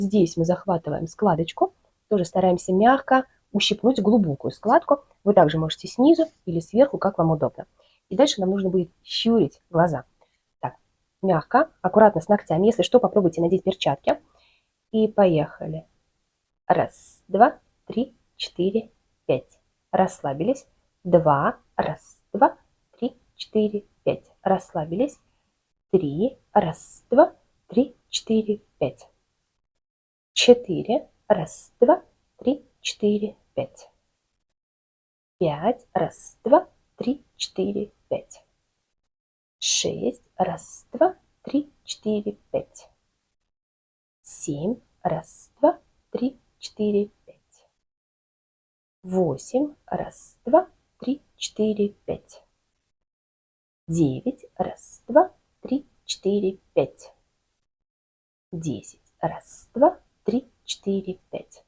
Здесь мы захватываем складочку, тоже стараемся мягко ущипнуть глубокую складку. Вы также можете снизу или сверху, как вам удобно. И дальше нам нужно будет щурить глаза. Так, мягко, аккуратно с ногтями. Если что, попробуйте надеть перчатки. И поехали. Раз, два, три, четыре, пять. Расслабились. Два, раз, два, три, четыре, пять. Расслабились. Три, раз, два, три, четыре, пять. Четыре, раз, два, три, четыре, пять. Пять, раз, два, три, четыре, пять. Шесть, раз, два, три, четыре, пять. Семь, раз, два, три, четыре, пять. Восемь, раз, два, три, четыре, пять. Девять, раз, два, три, четыре, пять. 10. Раз, два, три, четыре, пять.